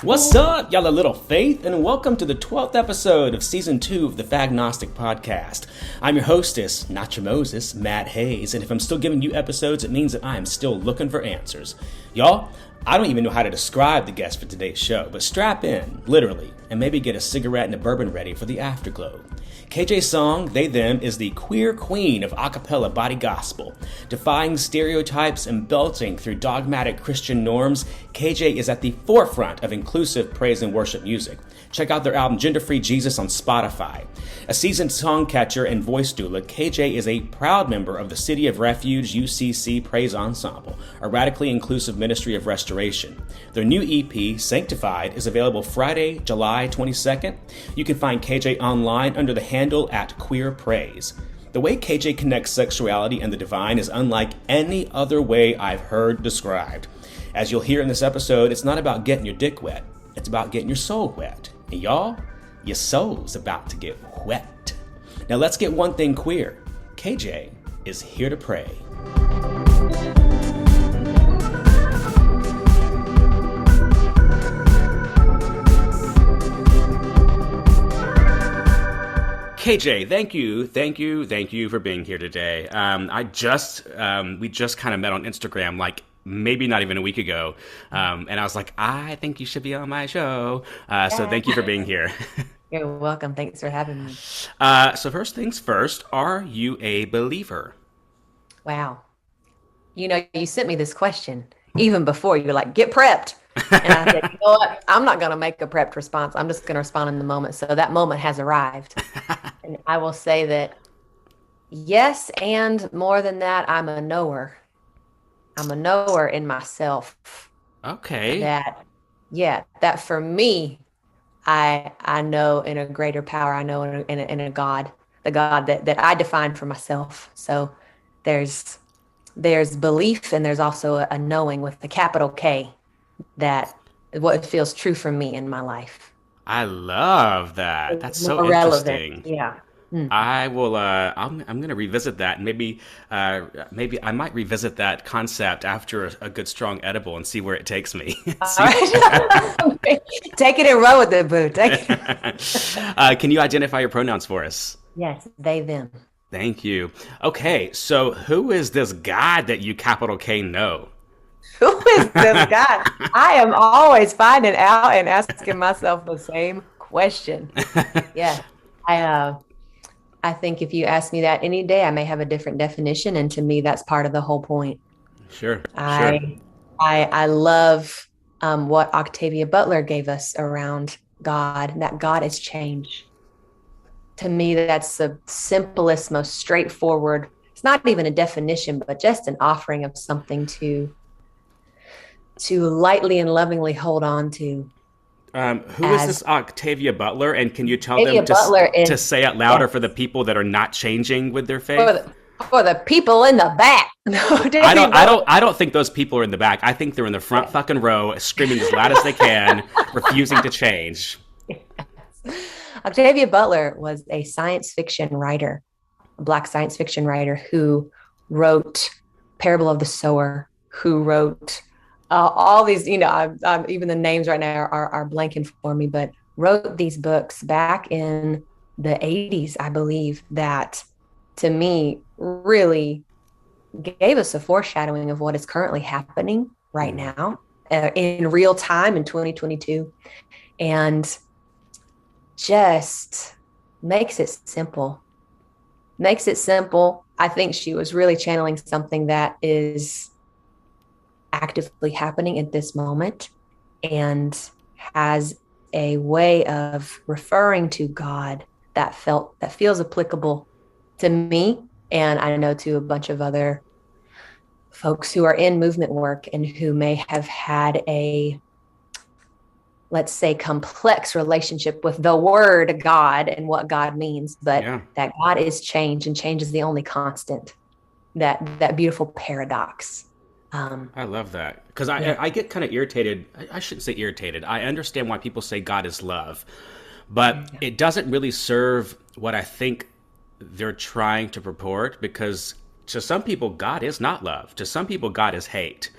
What's up, y'all a little faith, and welcome to the 12th episode of Season 2 of the Fagnostic Podcast. I'm your hostess, not your Moses, Matt Hayes, and if I'm still giving you episodes, it means that I am still looking for answers. Y'all, I don't even know how to describe the guest for today's show, but strap in, literally, and maybe get a cigarette and a bourbon ready for the afterglow. KJ's song, They Them, is the queer queen of a cappella body gospel. Defying stereotypes and belting through dogmatic Christian norms, KJ is at the forefront of inclusive praise and worship music. Check out their album Gender-Free Jesus on Spotify. A seasoned song catcher and voice doula, KJ is a proud member of the City of Refuge UCC Praise Ensemble, a radically inclusive ministry of restoration. Their new EP, Sanctified, is available Friday, July 22nd. You can find KJ online under the handle at Queer Praise. The way KJ connects sexuality and the divine is unlike any other way I've heard described. As you'll hear in this episode, it's not about getting your dick wet. It's about getting your soul wet. And y'all, your soul's about to get wet. Now let's get one thing queer. KJ is here to pray. KJ, thank you for being here today. We just kind of met on Instagram, like maybe not even a week ago, and I was like, I think you should be on my show. So thank you for being here. You're welcome. Thanks for having me. So first things first, are you a believer? Wow. You know, you sent me this question even before. You're like, get prepped. And I said, you know what? I'm not going to make a prepped response. I'm just going to respond in the moment. So that moment has arrived. And I will say that yes, and more than that, I'm a knower. I'm a knower in myself. Okay. That for me, I know in a greater power. I know in a God, the God that I define for myself. So there's belief, and there's also a knowing with the capital K, that what feels true for me in my life. I love that. That's so relevant. Interesting. Yeah. I will. I'm going to revisit that. Maybe I might revisit that concept after a good strong edible and see where it takes me. Right. Take it and run with it, boo. Can you identify your pronouns for us? Yes, they, them. Thank you. Okay, so who is this God that you capital K know? Who is this guy? I am always finding out and asking myself the same question. Yeah, I think if you ask me that any day, I may have a different definition, and to me, that's part of the whole point. Sure. I love what Octavia Butler gave us around God, that God is change. To me, that's the simplest, most straightforward. It's not even a definition, but just an offering of something to lightly and lovingly hold on to. Who is this Octavia Butler? And can you tell them to say it louder for the people that are not changing with their faith? For the people in the back. I don't think those people are in the back. I think they're in the front fucking row, screaming as loud as they can, refusing to change. Yes. Octavia Butler was a science fiction writer, a Black science fiction writer who wrote Parable of the Sower, who wrote all these, even the names right now are blanking for me, but wrote these books back in the 80s, I believe, that to me really gave us a foreshadowing of what is currently happening right now in real time in 2022, and just makes it simple. I think she was really channeling something that is actively happening at this moment, and has a way of referring to God that feels applicable to me, and I know to a bunch of other folks who are in movement work and who may have had a, let's say, complex relationship with the word God and what God means, but that God is change, and change is the only constant, that beautiful paradox. I love that, because I get kind of irritated. I shouldn't say irritated. I understand why people say God is love, but it doesn't really serve what I think they're trying to purport, because to some people, God is not love. To some people, God is hate.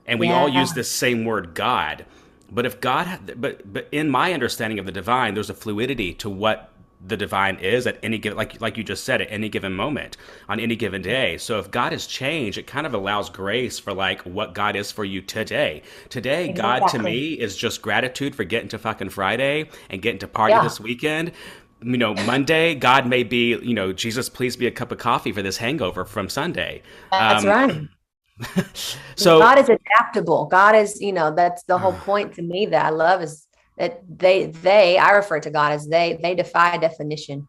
And we all use this same word, God. But if God, but in my understanding of the divine, there's a fluidity to what the divine is at any given, like you just said, at any given moment on any given day. So if God has changed, it kind of allows grace for like what God is for you today. Today, God to Exactly. me is just gratitude for getting to fucking Friday and getting to party Yeah, this weekend. Monday, God may be, Jesus, please be a cup of coffee for this hangover from Sunday. that's Um, right. so God is adaptable. God is, that's the whole point to me that I love is that I refer to God as they defy definition.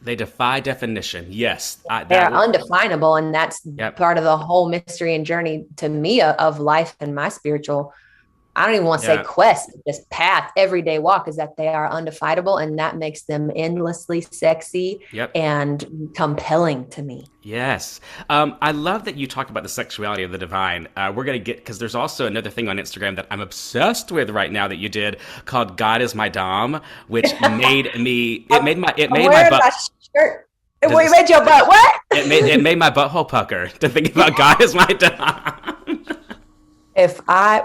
they defy definition. Yes, They are undefinable. And that's yep, part of the whole mystery and journey to me of life and my spiritual, I don't even want to say yeah, quest, just path, everyday walk is that they are undefinable. And that makes them endlessly sexy yep. and compelling to me. Yes. I love that you talked about the sexuality of the divine. We're going to get, because there's also another thing on Instagram that I'm obsessed with right now that you did called God is my Dom, which made me, it I'm made my wearing butt, my shirt. Well, you made your butt what? it made my butthole pucker to think about God is my Dom.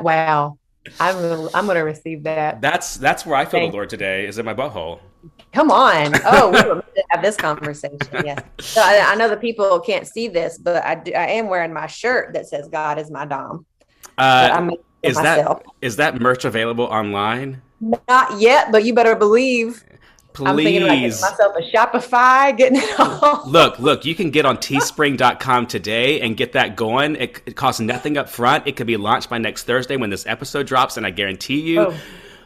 Wow, I'm gonna receive that. That's where I feel the Thank Lord today, is in my butthole. Come on. Oh, we were meant to have this conversation. Yes. So I know the people can't see this, but I am wearing my shirt that says God is my Dom. But Uh, I'm making it is myself. that merch available online? Not yet, but you better believe I'm thinking about getting Please. myself a Shopify, getting it all. Look, you can get on teespring.com today and get that going. It costs nothing up front. It could be launched by next Thursday when this episode drops, and I guarantee you, Oh,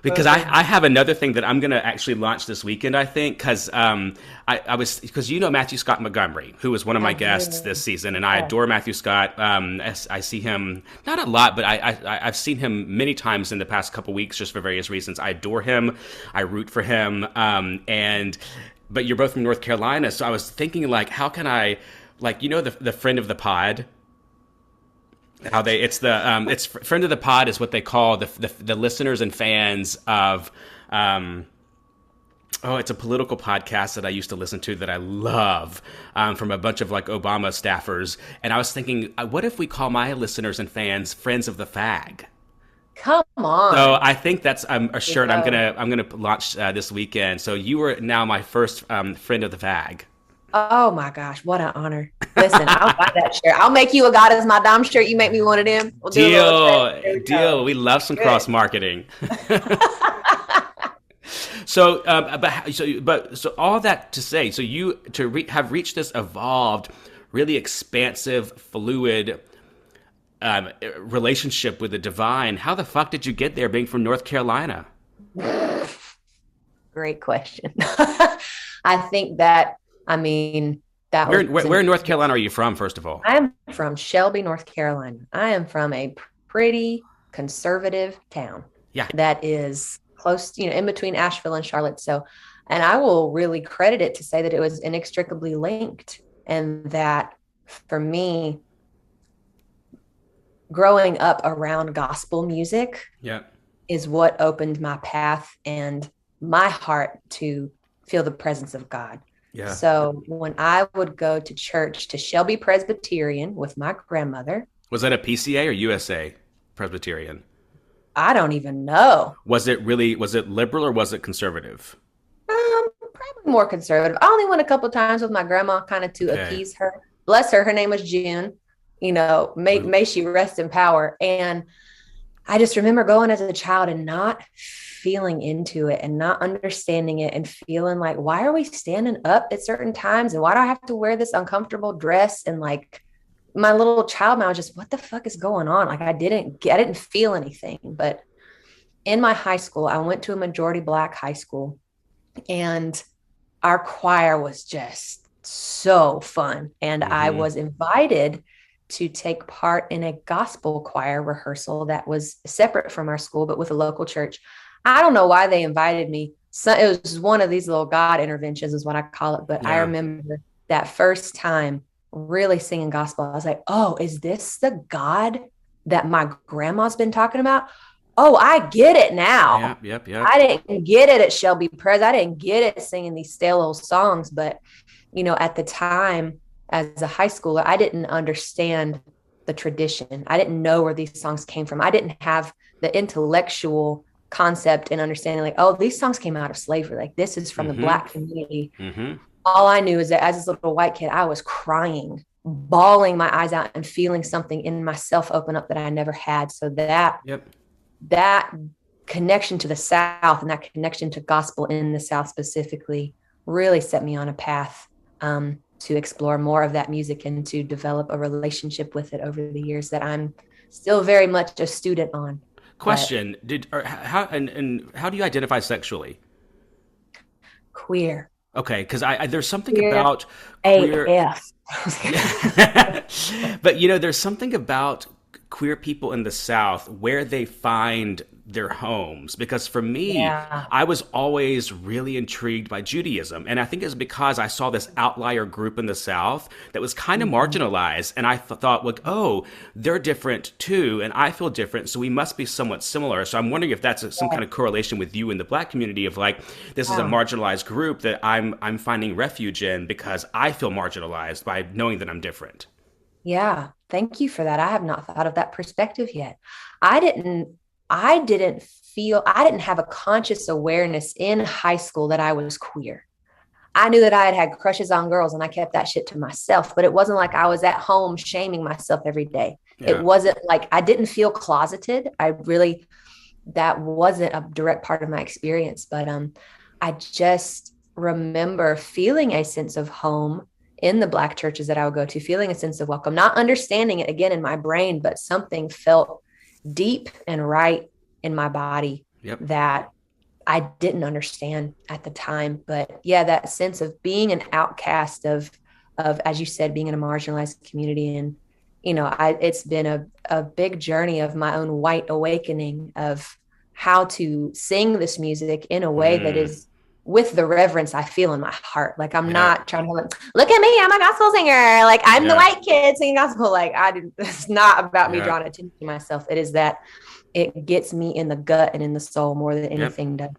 because okay. I have another thing that I'm going to actually launch this weekend, I think, because because Matthew Scott Montgomery, who was one of my I guests do. this season, and I Yes. adore Matthew Scott. I see him, not a lot, but I've seen him many times in the past couple weeks just for various reasons. I adore him. I root for him. But you're both from North Carolina, so I was thinking, like, how can I, like, the friend of the pod, how they it's friend of the pod is what they call the listeners and fans of it's a political podcast that I used to listen to that I love, from a bunch of like Obama staffers. And I was thinking, what if we call my listeners and fans friends of the fag? Come So on. I think that's a You shirt know. I'm gonna launch this weekend. So you are now my first friend of the fag. Oh my gosh, what an honor. Listen, I'll buy that shirt. I'll make you a God is my Dom shirt. You make me one of them. We'll do a little trade. There we Deal. go. We love some Good. cross marketing. So all that to say, so you have reached this evolved, really expansive, fluid relationship with the divine. How the fuck did you get there, being from North Carolina? Great question. I think that, I mean, that Where, was where, an, where in North Carolina are you from, first of all? I am from Shelby, North Carolina. I am from a pretty conservative town Yeah. that is close, in between Asheville and Charlotte. So, and I will really credit it to say that it was inextricably linked. And that for me, growing up around gospel music Yeah. is what opened my path and my heart to feel the presence of God. Yeah. So when I would go to church to Shelby Presbyterian with my grandmother, Was that a PCA or USA Presbyterian? I don't even know. Was it liberal or was it conservative? Probably more conservative. I only went a couple of times with my grandma, kind of to Okay. appease her. Bless her. Her name was June. May she rest in power. And I just remember going as a child and not feeling into it and not understanding it and feeling like, why are we standing up at certain times? And why do I have to wear this uncomfortable dress? And like my little child mind was just, what the fuck is going on? Like I didn't feel anything. But in my high school, I went to a majority Black high school, and our choir was just so fun. And I Mm-hmm. was invited to take part in a gospel choir rehearsal that was separate from our school, but with a local church. I don't know why they invited me. So it was one of these little God interventions is what I call it. But I Yeah. remember that first time really singing gospel. I was like, oh, is this the God that my grandma's been talking about? Oh, I get it now. Yep. I didn't get it at Shelby Pres. I didn't get it singing these stale old songs. But, at the time as a high schooler, I didn't understand the tradition. I didn't know where these songs came from. I didn't have the intellectual concept and understanding like, oh, these songs came out of slavery. Like this is from the Mm-hmm. Black community. Mm-hmm. All I knew is that as this little white kid, I was crying, bawling my eyes out and feeling something in myself open up that I never had. So Yep. that connection to the South and that connection to gospel in the South specifically really set me on a path to explore more of that music and to develop a relationship with it over the years that I'm still very much a student on. But Question: Did or how and how do you identify sexually? queer, Okay, because I there's something queer about queer. AF. But there's something about queer people in the South where they find their homes. Because for me, Yeah. I was always really intrigued by Judaism. And I think it's because I saw this outlier group in the South that was kind of Mhm. marginalized. And I thought, like, oh, they're different too. And I feel different. So we must be somewhat similar. So I'm wondering if that's some kind of correlation with you in the Black community of like, this is a Yeah. marginalized group that I'm finding refuge in because I feel marginalized by knowing that I'm different. Yeah, thank you for that. I have not thought of that perspective yet. I didn't I didn't I didn't have a conscious awareness in high school that I was queer. I knew that I had had crushes on girls and I kept that shit to myself, but it wasn't like I was at home shaming myself every day. It Yeah. wasn't like I didn't feel closeted. That wasn't a direct part of my experience, but I just remember feeling a sense of home in the Black churches that I would go to, feeling a sense of welcome, not understanding it again in my brain, but something felt deep and right in my body Yep. that I didn't understand at the time. But yeah, that sense of being an outcast of as you said, being in a marginalized community. And it's been a big journey of my own white awakening of how to sing this music in a way that Mm. is with the reverence I feel in my heart. Like I'm Yeah. not trying to like, look at me, I'm a gospel singer. Like I'm the Yeah. white kid singing gospel. Like I didn't, it's not about me Yeah. drawing attention to myself. It is that it gets me in the gut and in the soul more than Yep. anything does.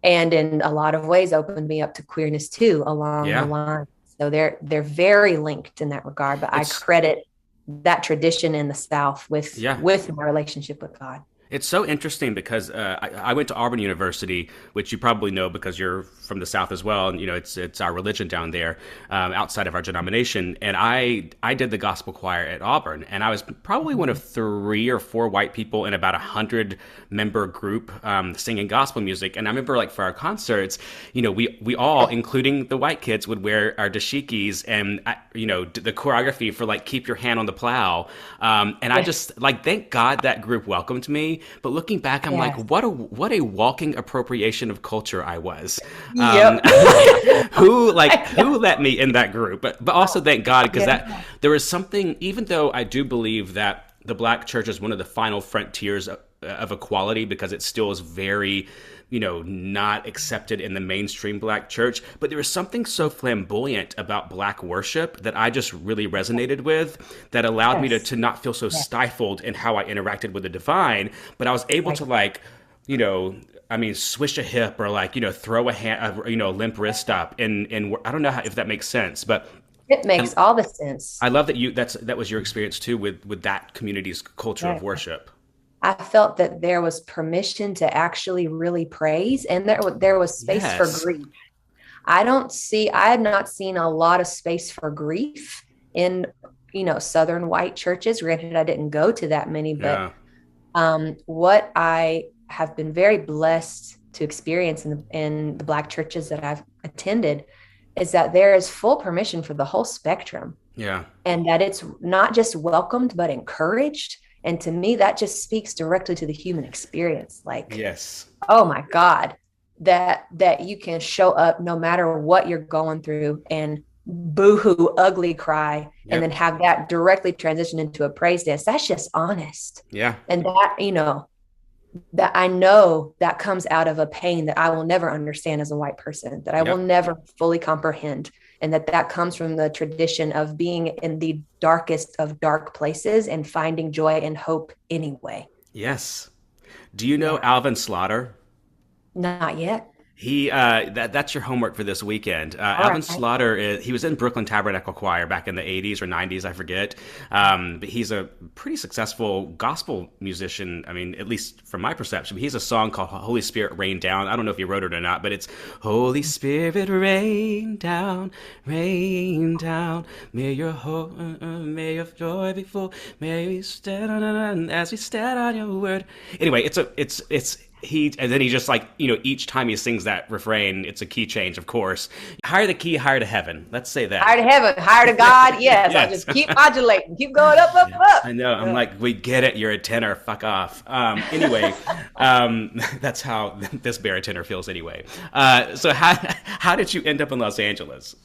And in a lot of ways opened me up to queerness too along the Yeah. line. So they're very linked in that regard. But I It's credit that tradition in the South with yeah. my relationship with God. It's so interesting because I went to Auburn University, which you probably know because you're from the South as well, and it's our religion down there, outside of our denomination. And I did the gospel choir at Auburn, and I was probably one of 3 or 4 white people in about 100 member group singing gospel music. And I remember like for our concerts, we all, including the white kids, would wear our dashikis and the choreography for like "Keep Your Hand on the Plow," and I just like thank God that group welcomed me. But looking back, I'm like, Yes. what a walking appropriation of culture I was. Um, Yep. who let me in that group? But also thank God because that Yeah. there is something. Even though I do believe that the Black church is one of the final frontiers of equality because it still is very not accepted in the mainstream Black church. But there was something so flamboyant about Black worship that I just really resonated with that allowed me to, Yes. to not feel so Yes. stifled in how I interacted with the divine. But I was able Right. to swish a hip or throw a hand, a limp wrist up. And I don't know if that makes sense, but It I, makes all the sense. I love that that was your experience too with that community's culture of Right. worship. I felt that there was permission to actually really praise, and there was space for Yes. grief. I had not seen a lot of space for grief in, Southern white churches. Granted, I didn't go to that many, but Yeah. what I have been very blessed to experience in the Black churches that I've attended is that there is full permission for the whole spectrum, Yeah. and that it's not just welcomed, but encouraged. And to me, that just speaks directly to the human experience. Like, Yes. oh my God, that you can show up no matter what you're going through and boohoo, ugly cry, and then Yep. have that directly transition into a praise dance. That's just honest. Yeah. And that I know that comes out of a pain that I will never understand as a white person, that I will Yep. never fully comprehend. And that comes from the tradition of being in the darkest of dark places and finding joy and hope anyway. Yes. Do you know Yeah. Alvin Slaughter? Not yet. That's your homework for this weekend. All Alvin right. Slaughter he was in Brooklyn Tabernacle Choir back in the 80s or 90s, I forget. But he's a pretty successful gospel musician. I mean, at least from my perception. He has a song called Holy Spirit Rain Down. I don't know if he wrote it or not, but it's Holy Spirit rain down. May your joy be full. May we stand on as we stand on your word. Anyway, it's he, and then he just like, each time he sings that refrain, it's a key change, of course. Higher the key, higher to heaven. Let's say that. Higher to heaven, higher to God. Yes, I Yes. just keep modulating, keep going up, up, up. I know. I'm like, we get it. You're a tenor. Fuck off. Anyway, that's how this baritone feels anyway. So how did you end up in Los Angeles?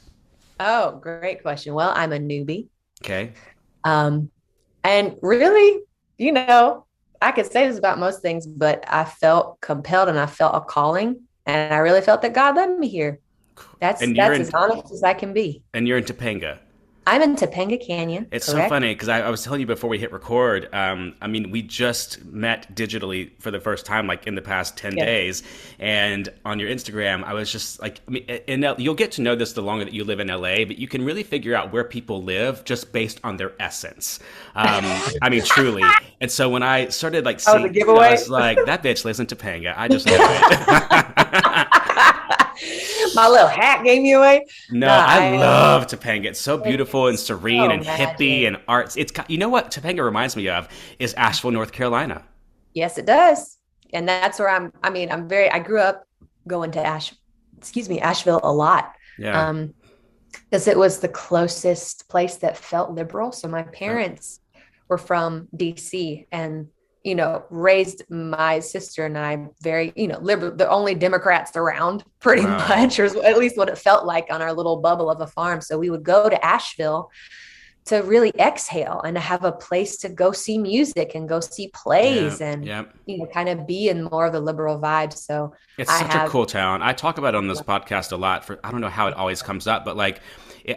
Oh, great question. Well, I'm a newbie. Okay. And really, you know, I could say this about most things, but I felt compelled and I felt a calling, and I really felt that God led me here. That's as honest as I can be. And you're in Topanga. I'm in Topanga Canyon. It's correct? so funny because I was telling you before we hit record. I mean, we just met digitally for the first time, like in the past 10 days. And on your Instagram, I was just like, I mean, you'll get to know this the longer that you live in LA, but you can really figure out where people live just based on their essence. I mean, truly. And so when I started like seeing, I was like, that bitch lives in Topanga. I just know it. My little hat gave me away. No, I love Topanga. It's so beautiful and serene and hippie and arts. It's, you know what Topanga reminds me of is Asheville, North Carolina. Yes, it does. And that's where I grew up going to Asheville a lot. Yeah. Because it was the closest place that felt liberal. So my parents were from DC and, you know, raised my sister and I very, you know, liberal, the only Democrats around pretty much, or at least what it felt like on our little bubble of a farm. So we would go to Asheville to really exhale and to have a place to go see music and go see plays and, you know, kind of be in more of the liberal vibe. So it's such a cool town. I talk about it on this podcast a lot I don't know how it always comes up, but like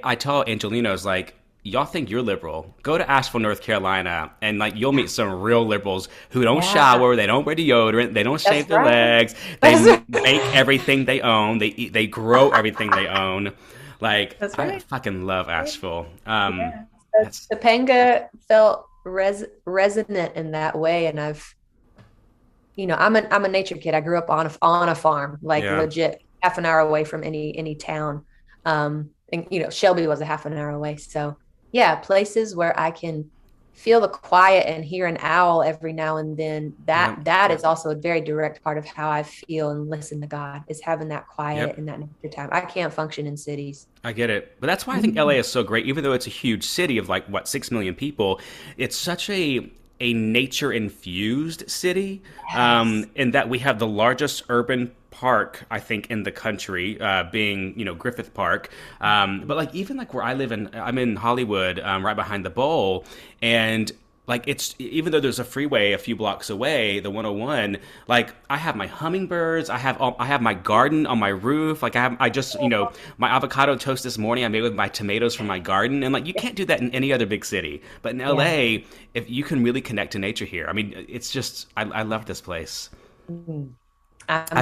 I tell Angelinos, like, y'all think you're liberal, go to Asheville, North Carolina, and like you'll meet some real liberals who don't shower, they don't wear deodorant, they don't shave their legs, they make everything they own, they grow everything they own. Like, I fucking love Asheville. Topanga felt resonant in that way, and I've, you know, I'm a nature kid. I grew up on a farm, like legit half an hour away from any town. And you know, Shelby was a half an hour away, so. Yeah, places where I can feel the quiet and hear an owl every now and then. That is also a very direct part of how I feel and listen to God, is having that quiet and that nature time. I can't function in cities. I get it. But that's why I think LA is so great. Even though it's a huge city of like, 6 million people, it's such a nature-infused city, in that we have the largest urban park, I think, in the country, being, you know, Griffith Park. But like, even like where I'm in Hollywood, right behind the Bowl, and like, it's, even though there's a freeway a few blocks away, the 101, like I have my hummingbirds, I have my garden on my roof. Like I just, you know, my avocado toast this morning I made with my tomatoes from my garden. And like, you can't do that in any other big city, but in LA, if you can really connect to nature here. I mean, it's just, I love this place. Mm-hmm. I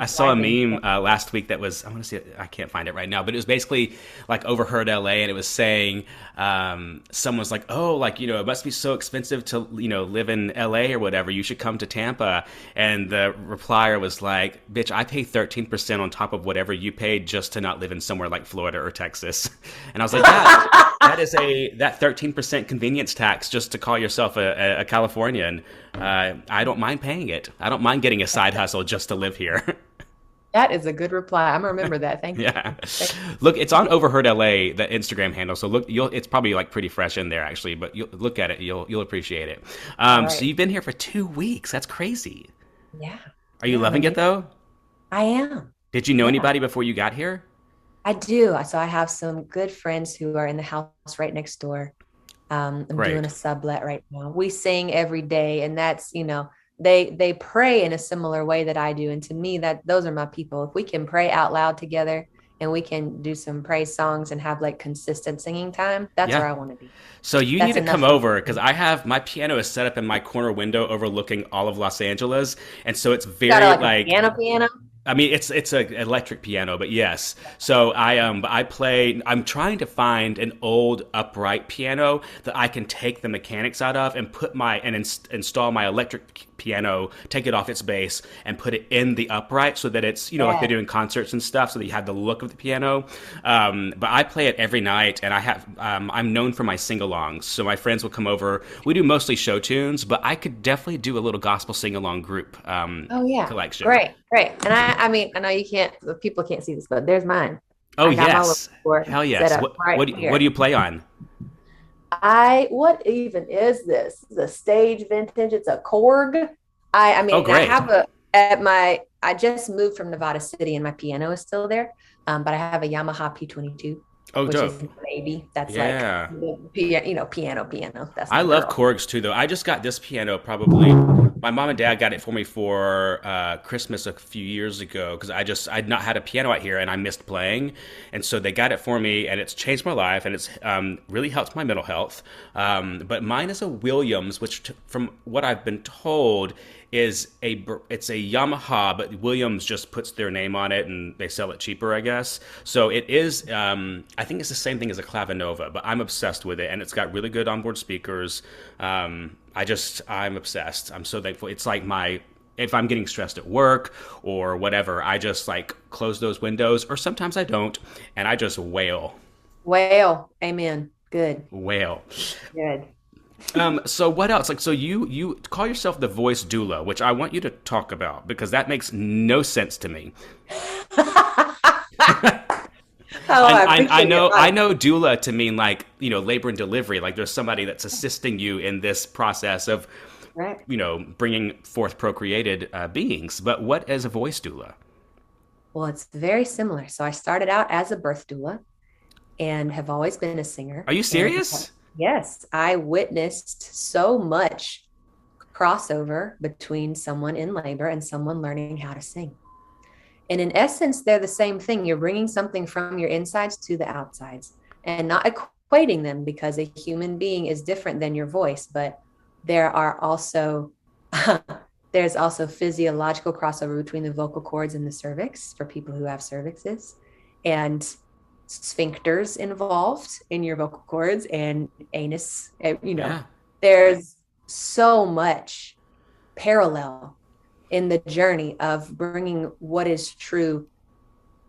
saw a meme last week that was, I want to see it, I can't find it right now, but it was basically like Overheard LA, and it was saying, someone was like, oh, like, you know, it must be so expensive to, you know, live in LA or whatever, you should come to Tampa. And the replier was like, bitch, I pay 13% on top of whatever you paid just to not live in somewhere like Florida or Texas. And I was like, that is that 13% convenience tax just to call yourself a Californian. I don't mind paying it. I don't mind getting a side hustle just to live here. That is a good reply. I'm gonna remember that. Thank you. Yeah. Look, it's on Overheard LA, the Instagram handle. So look, it's probably like pretty fresh in there actually, but you'll look at it, you'll appreciate it. So you've been here for 2 weeks. That's crazy. Yeah. Are you loving it though? I am. Did you know anybody before you got here? I do. So I have some good friends who are in the house right next door. I'm doing a sublet right now. We sing every day, and that's, you know, they pray in a similar way that I do. And to me, those are my people. If we can pray out loud together and we can do some praise songs and have like consistent singing time, that's where I want to be. So you need to come over, because I have my piano is set up in my corner window overlooking all of Los Angeles. And so it's very like a piano. I mean, it's an electric piano, but yes. So I play. I'm trying to find an old upright piano that I can take the mechanics out of and put my and install my electric piano, take it off its base, and put it in the upright so that it's like they Yeah. do in concerts and stuff, so that you have the look of the piano. But I play it every night, and I'm known for my sing-alongs. So my friends will come over. We do mostly show tunes, but I could definitely do a little gospel sing-along group Oh yeah. collection. Great, great. And I mean, I know you can't, the people can't see this, but there's mine. Oh I got my little yes, board hell set yes. up right What here. do you play on? What even is this? It's a stage vintage. It's a Korg. I Oh mean, I great. have a at my. I just moved from Nevada City, and my piano is still there. But I have a Yamaha P22, Oh which is dope. a baby. That's like Yeah. piano. That's I my love girl. Korgs too, though. I just got this piano probably. My mom and dad got it for me for Christmas a few years ago because I'd not had a piano out here and I missed playing, and so they got it for me and it's changed my life and it's really helped my mental health. But mine is a Williams, which from what I've been told it's a Yamaha, but Williams just puts their name on it and they sell it cheaper, I guess. So it is. I think it's the same thing as a Clavinova, but I'm obsessed with it, and it's got really good onboard speakers. I'm obsessed. I'm so thankful. It's like if I'm getting stressed at work or whatever, I just like close those windows, or sometimes I don't, and I just wail, Well, amen. Good, wail. good. So what else? Like, so you call yourself the voice doula, which I want you to talk about because that makes no sense to me. Oh, I I appreciate it. know I know doula to mean like labor and delivery. Like there's somebody that's assisting you in this process of Right. bringing forth procreated beings. But what is a voice doula? Well, it's very similar. So I started out as a birth doula and have always been a singer. Are you And serious? yes, I witnessed so much crossover between someone in labor and someone learning how to sing. And in essence, they're the same thing. You're bringing something from your insides to the outsides and not equating them because a human being is different than your voice. But there are also, there's also physiological crossover between the vocal cords and the cervix for people who have cervixes, and sphincters involved in your vocal cords and anus. Yeah. There's so much parallel in the journey of bringing what is true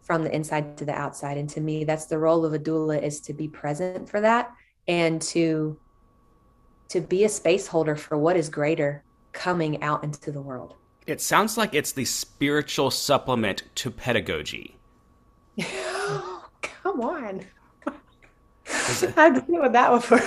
from the inside to the outside. And to me, that's the role of a doula, is to be present for that and to be a space holder for what is greater coming out into the world. It sounds like it's the spiritual supplement to pedagogy. Come on. I've been with that before.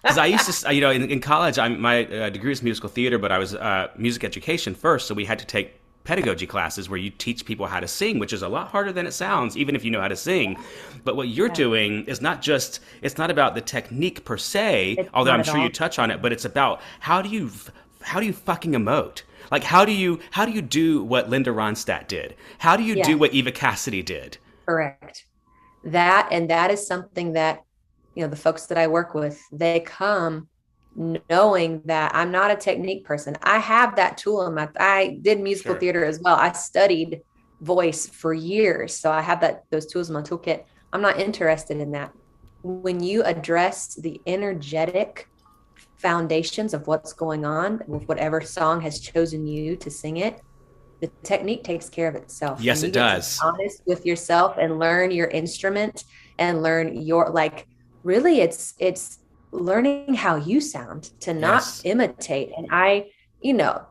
Because I used to, in college, my degree was musical theater, but I was music education first, so we had to take pedagogy classes where you teach people how to sing, which is a lot harder than it sounds, even if you know how to sing. But what you're doing is it's not about the technique per se, It's although not I'm at sure you all. touch on it, but it's about how do you fucking emote? Like how do you do what Linda Ronstadt did? How do you Yeah. do what Eva Cassidy did? Correct. That is something that, the folks that I work with, they come knowing that I'm not a technique person. I have that tool I did musical Sure. theater as well. I studied voice for years. So I have those tools in my toolkit. I'm not interested in that. When you address the energetic foundations of what's going on with whatever song has chosen you to sing it, the technique takes care of itself. Yes, When it you get does. to be honest with yourself and learn your instrument and learn your, like, really it's learning how you sound, to not Yes. imitate. And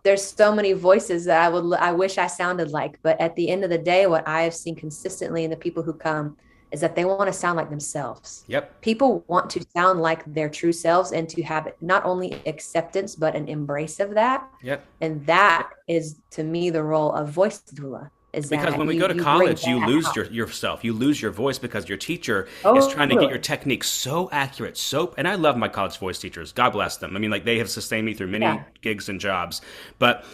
there's so many voices that I wish I sounded like, but at the end of the day, what I have seen consistently in the people who come is that they want to sound like themselves. Yep. People want to sound like their true selves and to have not only acceptance, but an embrace of that. Yep. And that is, to me, the role of voice doula. Is Because that when we you- go to you bring college, you that lose out. yourself. You lose your voice because your teacher is Oh, trying to get really? your technique so accurate. And I love my college voice teachers. God bless them. I mean, like they have sustained me through many Yeah. gigs and jobs. But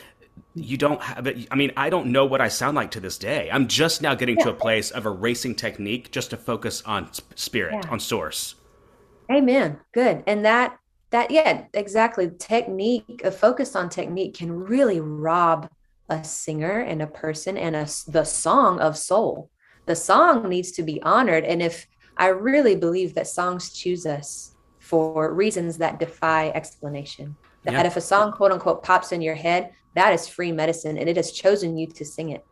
you don't have it. I mean, I don't know what I sound like to this day. I'm just now getting to a place of erasing technique just to focus on spirit, Yeah. on source. Amen. Good. And yeah, exactly. Technique, a focus on technique can really rob a singer and a person and the song of soul. The song needs to be honored. And if I really believe that songs choose us for reasons that defy explanation, that if a song, quote unquote, pops in your head, that is free medicine and it has chosen you to sing it.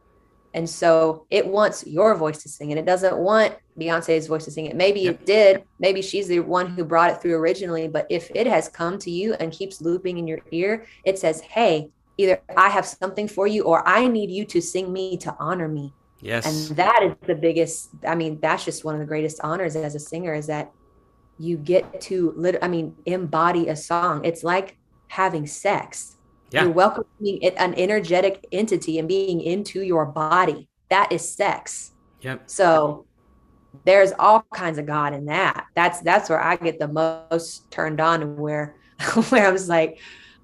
And so it wants your voice to sing it. It doesn't want Beyonce's voice to sing it. Maybe it did. Maybe she's the one who brought it through originally. But if it has come to you and keeps looping in your ear, it says, hey, either I have something for you or I need you to sing me to honor me. Yes. And that is the biggest, I mean, that's just one of the greatest honors as a singer, is that you get to, embody a song. It's like having sex. Yeah. You're welcoming an energetic entity and being into your body. That is sex. Yep. So there's all kinds of God in that. That's where I get the most turned on, and where I was like,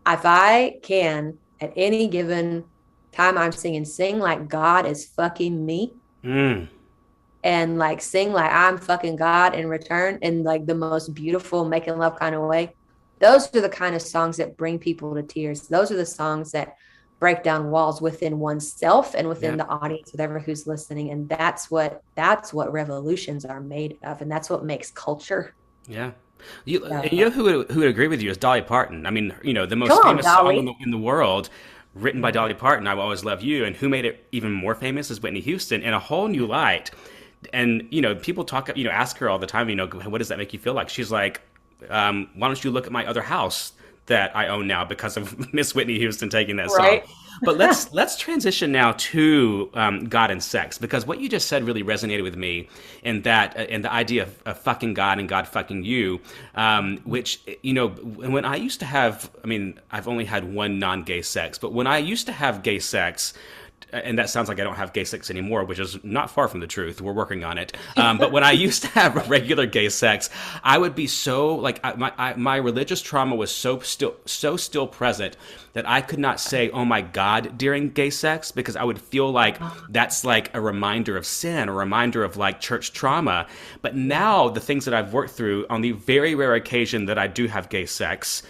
if I can at any given time I'm sing like God is fucking me. And like sing like I'm fucking God in return, in like the most beautiful making love kind of way. Those are the kind of songs that bring people to tears. Those are the songs that break down walls within oneself and within the audience, whatever who's listening. And that's what revolutions are made of. And that's what makes culture. Yeah. You know who would agree with you is Dolly Parton. I mean, the most famous song in the world, written by Dolly Parton, I Will Always Love You. And who made it even more famous is Whitney Houston, in a whole new light. And, people talk, ask her all the time, what does that make you feel like? She's like, why don't you look at my other house that I own now because of Miss Whitney Houston taking that song. But let's transition now to God and sex, because what you just said really resonated with me, in that in the idea of fucking God and God fucking you, which, when I used to have, I've only had one non-gay sex, but when I used to have gay sex, and that sounds like I don't have gay sex anymore, which is not far from the truth. We're working on it. But when I used to have regular gay sex, I would be so like my religious trauma was so still present that I could not say, "Oh my God," during gay sex, because I would feel like that's like a reminder of sin, a reminder of like church trauma. But now the things that I've worked through, on the very rare occasion that I do have gay sex,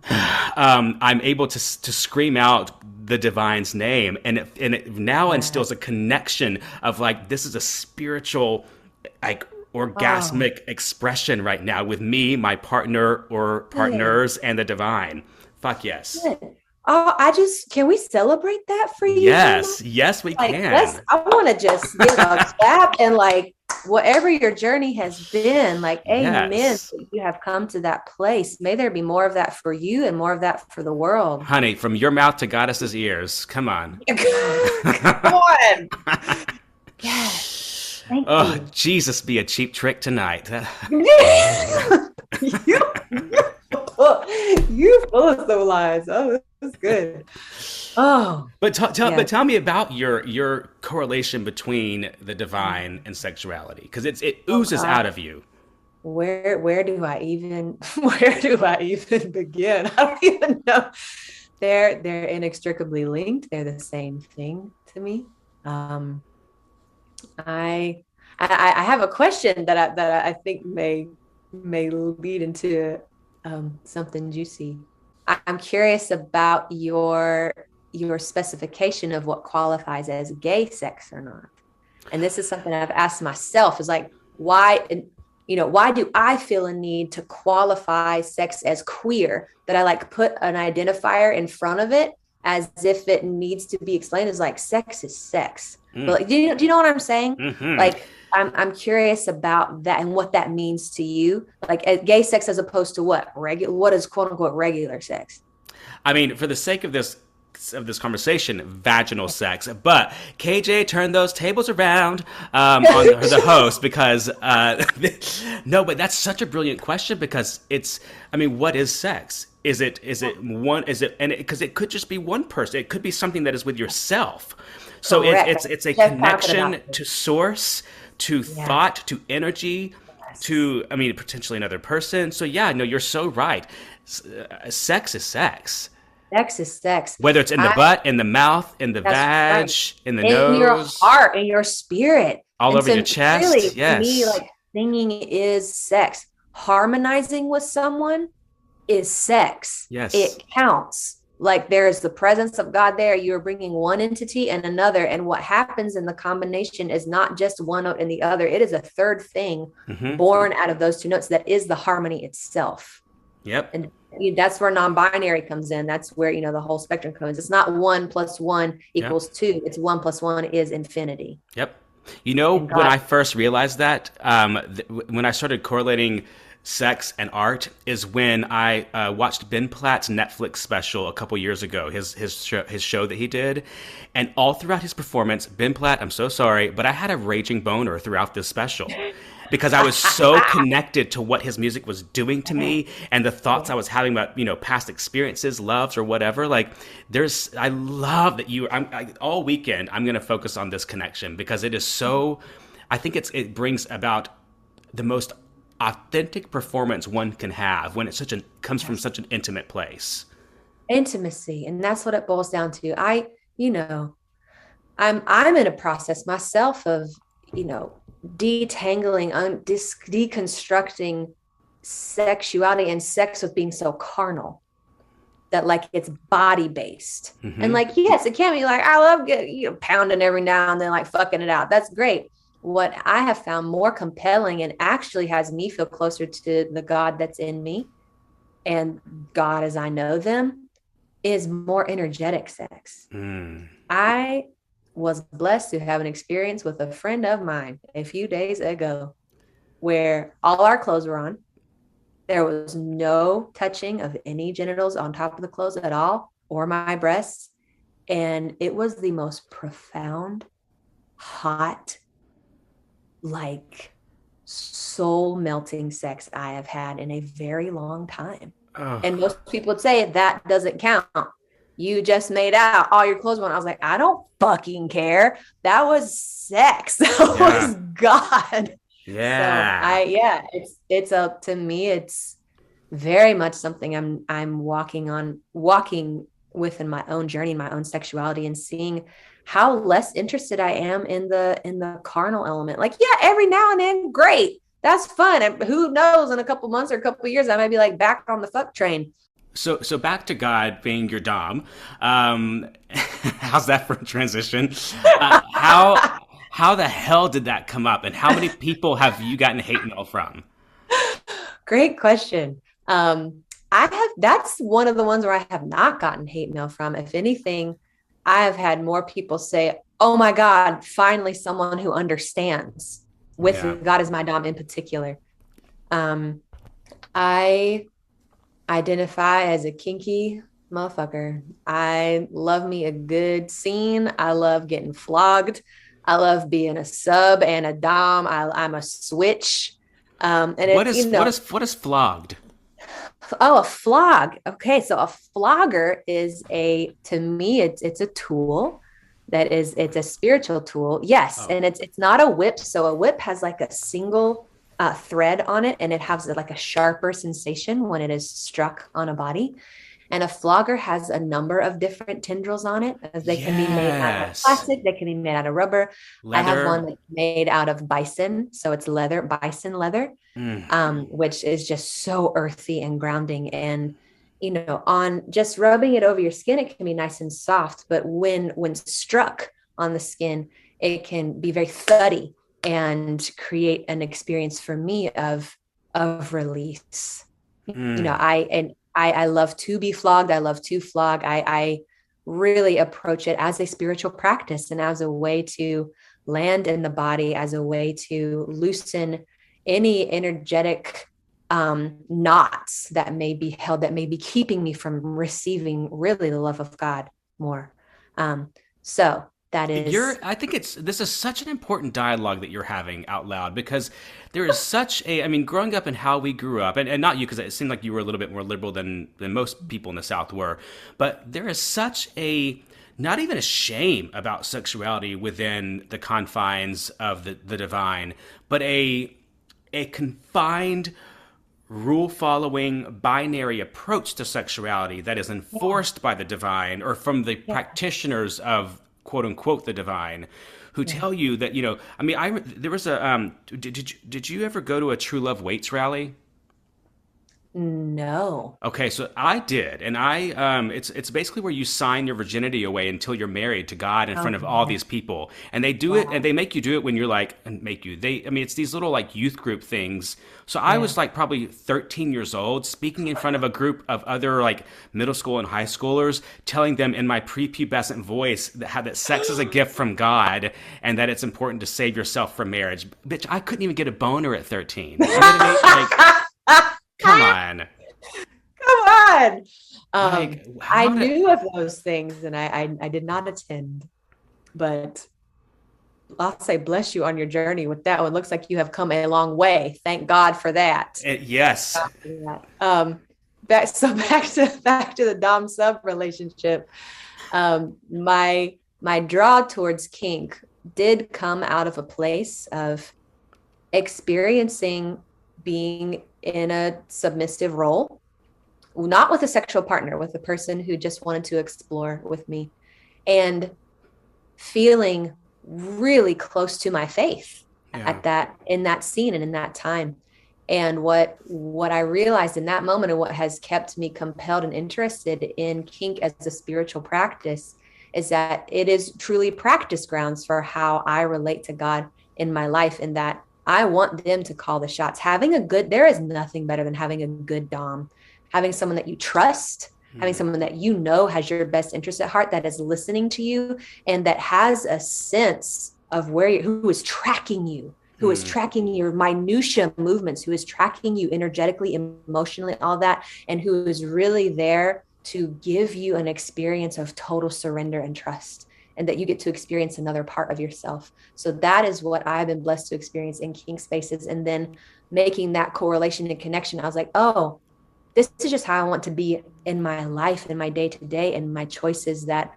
I'm able to scream out the divine's name, and it now instills a connection of like, this is a spiritual, like, orgasmic expression right now with me, my partner or partners, and the divine. Fuck yes. Good. Can we celebrate that for you? Yes, we can. I want to just give a clap and like, whatever your journey has been, like, amen, you have come to that place. May there be more of that for you and more of that for the world. Honey, from your mouth to Goddess's ears. Come on. Come on. Yes. Thank you. Jesus, be a cheap trick tonight. You full of some lies. Oh, this is good. Oh, but tell me about your correlation between the divine and sexuality, because it oozes out of you. Where do I even begin? I don't even know. They're inextricably linked. They're the same thing to me. I have a question that I think may lead into something juicy. I'm curious about your specification of what qualifies as gay sex or not. And this is something I've asked myself, is like, why do I feel a need to qualify sex as queer, that I like put an identifier in front of it as if it needs to be explained as like, sex is sex. But like, do you know what I'm saying? Mm-hmm. Like, I'm curious about that and what that means to you, like gay sex as opposed to what is quote unquote regular sex. For the sake of this conversation, vaginal sex. But KJ, turn those tables around on the host, because no, but that's such a brilliant question, because it's, what is sex? Is it one? Is it, and because it could just be one person. It could be something that is with yourself. So it's a connection to source, to thought, to energy, to potentially another person. So you're so right. Sex is sex. Sex is sex. Whether it's in the butt, in the mouth, in the vag, in the nose, in your heart, in your spirit, all over your chest. Really, yes. To me, like, singing is sex. Harmonizing with someone is sex. Yes. It counts. Like there is the presence of God there. You're bringing one entity and another. And what happens in the combination is not just one note and the other, it is a third thing born out of those two notes that is the harmony itself. Yep. And that's where non-binary comes in. That's where, the whole spectrum comes. It's not 1 + 1 = 2. It's 1 + 1 is infinity. Yep. When I first realized that, when I started correlating sex and art, is when I watched Ben Platt's Netflix special a couple years ago, his show that he did. And all throughout his performance, Ben Platt, I'm so sorry, but I had a raging boner throughout this special. Because I was so connected to what his music was doing to me and the thoughts I was having about, past experiences, loves, or whatever. Like, I love that all weekend, I'm going to focus on this connection because it is so, I think it brings about the most authentic performance one can have when it comes from such an intimate place. Intimacy. And that's what it boils down to. I'm in a process myself of, detangling, deconstructing sexuality and sex with being so carnal that like it's body based. And like, yes, it can be like, I love getting, pounding every now and then, like fucking it out. That's great. What I have found more compelling and actually has me feel closer to the God that's in me and God as I know them is more energetic sex. I was blessed to have an experience with a friend of mine a few days ago where all our clothes were on. There was no touching of any genitals on top of the clothes at all, or my breasts. And it was the most profound, hot, like soul melting sex I have had in a very long time. Oh. And most people would say that doesn't count. You just made out, all your clothes were on. I was like, I don't fucking care. That was sex. That was God. Yeah. So it's up to me. It's very much something I'm walking with in my own journey, in my own sexuality, and seeing how less interested I am in the carnal element. Like, yeah, every now and then, great. That's fun. And who knows, in a couple months or a couple years, I might be like back on the fuck train. So back to God being your dom. How's that for a transition? How the hell did that come up, and how many people have you gotten hate mail from? Great question. That's one of the ones where I have not gotten hate mail from. If anything, I have had more people say, "Oh my God, finally someone who understands." With God as my dom in particular. I identify as a kinky motherfucker. I love me a good scene. I love getting flogged. I love being a sub and a dom. I'm a switch. And what is flogged? Oh, a flog. Okay, so a flogger is to me it's a tool it's a spiritual tool. Yes, and it's not a whip. So a whip has like a single thread on it, and it has like a sharper sensation when it is struck on a body. And a flogger has a number of different tendrils on it. They can be made out of plastic. They can be made out of rubber. Leather. I have one that's made out of bison. So it's bison leather, which is just so earthy and grounding. And, on just rubbing it over your skin, it can be nice and soft. But when struck on the skin, it can be very thuddy and create an experience for me of release. I love to be flogged. I love to flog. I really approach it as a spiritual practice and as a way to land in the body, as a way to loosen any energetic knots that may be held, that may be keeping me from receiving really the love of God more. So that is. I think this is such an important dialogue that you're having out loud, because there is such growing up and how we grew up, and not you, because it seemed like you were a little bit more liberal than most people in the South were, but there is such not even a shame about sexuality within the confines of the divine, but a confined, rule-following, binary approach to sexuality that is enforced by the divine or from the practitioners of quote unquote the divine, who tell you that there was a did you ever go to a True Love Waits rally? No. Okay, so I did, and it's basically where you sign your virginity away until you're married to God in Oh, front of all yeah. these people, and they do it, and Wow. they make you do it when you're like, and make you, I mean, it's these little like youth group things. So I Yeah. was like probably 13 years old, speaking in front of a group of other like middle school and high schoolers, telling them in my prepubescent voice that sex is a gift from God, and that it's important to save yourself from marriage. Bitch, I couldn't even get a boner at 13. You know what I mean? Like, come on. Come on. Like, I how did? knew of those things and I did not attend, but I'll say bless you on your journey with that one. Looks like you have come a long way. Thank God for that. Yes. God for that. Back to the Dom sub relationship. My draw towards kink did come out of a place of experiencing being in a submissive role, not with a sexual partner, with a person who just wanted to explore with me, and feeling really close to my faith Yeah. at that in that scene and in that time. And what I realized in that moment, and what has kept me compelled and interested in kink as a spiritual practice, is that it is truly practice grounds for how I relate to God in my life, and that I want them to call the shots. There is nothing better than having a good dom, having someone that you trust, having someone that you know has your best interest at heart, that is listening to you, and that has a sense of who is tracking you, who is tracking your minutia movements, who is tracking you energetically, emotionally, all that, and who is really there to give you an experience of total surrender and trust, and that you get to experience another part of yourself. So that is what I've been blessed to experience in kink spaces. And then making that correlation and connection, I was like, oh, this is just how I want to be in my life, in my day to day, and my choices, that,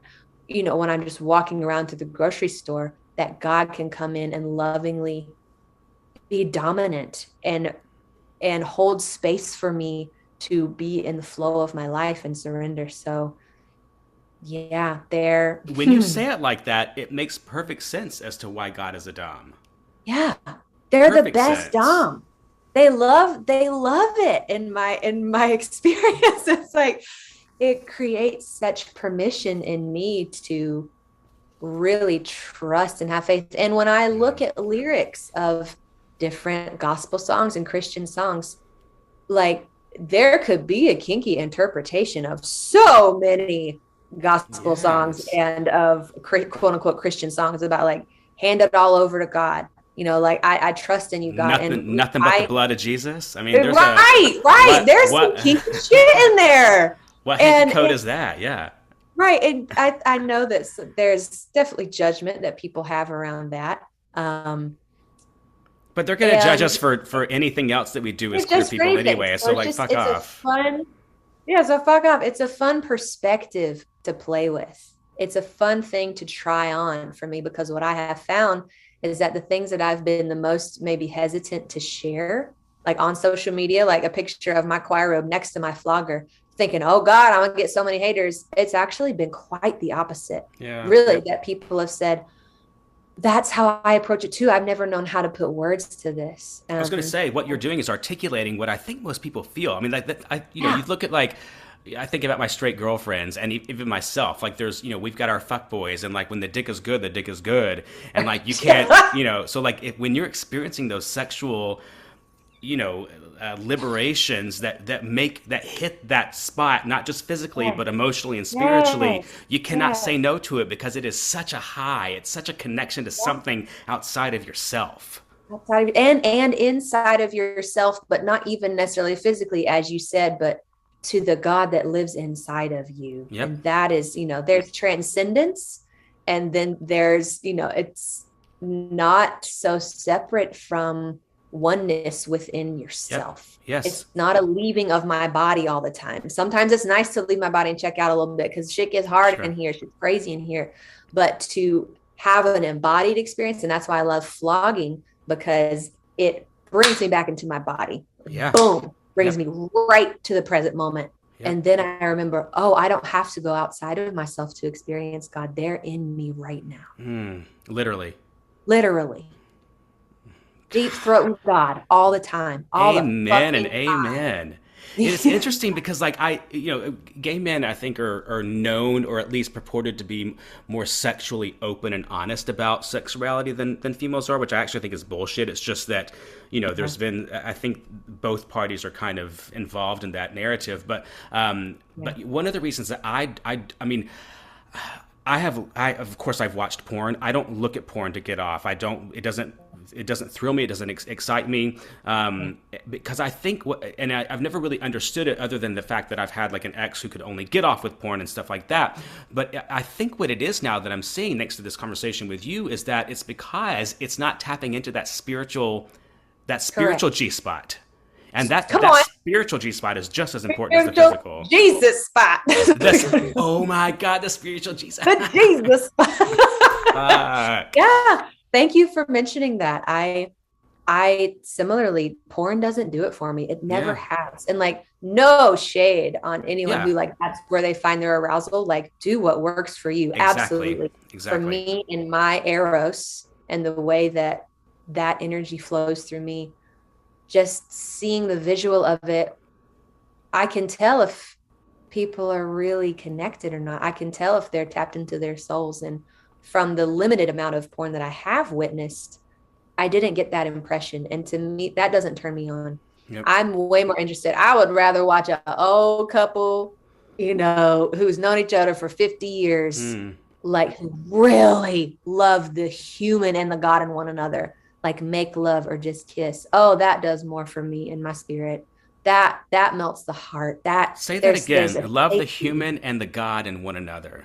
when I'm just walking around through the grocery store, that God can come in and lovingly be dominant and hold space for me to be in the flow of my life and surrender. So yeah, there. When you say it like that, it makes perfect sense as to why God is a dom. Yeah, they're the Perfect best sense. dom. They love it in my experience. It's like it creates such permission in me to really trust and have faith. And when I Yeah. look at lyrics of different gospel songs and Christian songs, like there could be a kinky interpretation of so many gospel songs Yes. and of quote unquote Christian songs about like hand it all over to God. Like I trust in you, God. And Nothing but the I blood of Jesus. I mean, there's a right. There's some kinky shit in there. what hanky And code is that? Yeah. right. And I know that there's definitely judgment that people have around that. But they're gonna judge us And for anything else that we do as it's queer just for people anything. anyway. So So like, fuck it's a off. fun, yeah, so fuck off. It's a fun perspective to play with. It's a fun thing to try on for me, because what I have found is that the things that I've been the most maybe hesitant to share, like on social media, like a picture of my choir robe next to my flogger, thinking, oh God, I'm gonna get so many haters. It's actually been quite the opposite. Yeah. Really, Yep. that people have said, that's how I approach it too. I've never known how to put words to this. I was going to say what you're doing is articulating what I think most people feel. I mean, like that, Yeah. you look at like, I think about my straight girlfriends and even myself. Like, there's, we've got our fuck boys, and like when the dick is good, the dick is good, and like you can't, So like when you're experiencing those sexual, liberations that hit that spot, not just physically Yes. but emotionally and spiritually, Yes. you cannot say Yes. no to it because it is such a high. It's such a connection to Yeah. something outside of yourself. Outside of, and inside of yourself, but not even necessarily physically, as you said, but to the God that lives inside of you. Yep. And that is, there's transcendence, and then there's, it's not so separate from oneness within Yep. yourself. Yes. It's not a leaving of my body all the time. Sometimes it's nice to leave my body and check out a little bit, because shit gets hard in Sure. here, shit's crazy in here. But to have an embodied experience, and that's why I love flogging, because it brings me back into my body. Yeah. Boom, brings Yep. me right to the present moment. Yep. And then I remember, oh, I don't have to go outside of myself to experience God. They're in me right now. Literally. Literally. Deep throat with God all the time. All the Amen and fucking time. amen. It's interesting because like gay men I think are known or at least purported to be more sexually open and honest about sexuality than females are, which I actually think is bullshit. It's just that, there's been, I think both parties are kind of involved in that narrative. But one of the reasons that I mean, of course I've watched porn. I don't look at porn to get off. It doesn't thrill me. It doesn't excite me. Because I think I've never really understood it other than the fact that I've had like an ex who could only get off with porn and stuff like that. But I think what it is now that I'm seeing next to this conversation with you is that it's because it's not tapping into that spiritual G-spot. And that spiritual G-spot is just as important as the physical. Jesus spot. Oh my God, the spiritual G-spot. The Jesus spot. Yeah. Thank you for mentioning that. I similarly, porn doesn't do it for me. It never has. And like, no shade on anyone who like, that's where they find their arousal. Like, do what works for you. Absolutely. For me, in my eros and the way that energy flows through me, just seeing the visual of it, I can tell if people are really connected or not. I can tell if they're tapped into their souls. And from the limited amount of porn that I have witnessed, I didn't get that impression. And to me, that doesn't turn me on. Yep. I'm way more interested. I would rather watch an old couple, who's known each other for 50 years, like who really love the human and the God in one another. Like make love or just kiss. Oh, that does more for me in my spirit. That melts the heart. Say that again. Love the human and the God in one another.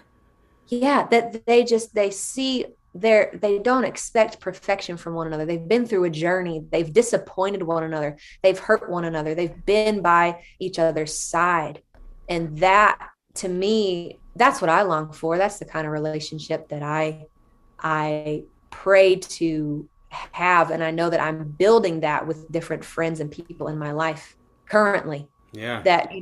Yeah, that they see they don't expect perfection from one another. They've been through a journey. They've disappointed one another. They've hurt one another. They've been by each other's side. And that, to me, that's what I long for. That's the kind of relationship that I pray to have. And I know that I'm building that with different friends and people in my life currently. Yeah. That,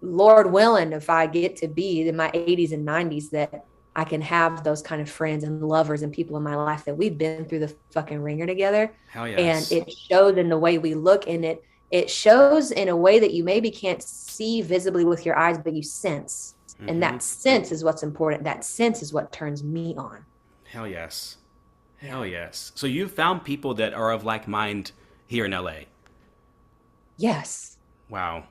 Lord willing, if I get to be in my 80s and 90s, that I can have those kind of friends and lovers and people in my life that we've been through the fucking ringer together. Hell yes. And it shows in the way we look, and it shows in a way that you maybe can't see visibly with your eyes, but you sense. Mm-hmm. And that sense is what's important. That sense is what turns me on. Hell yes. Hell yes. So you found people that are of like mind here in LA. Yes. Wow.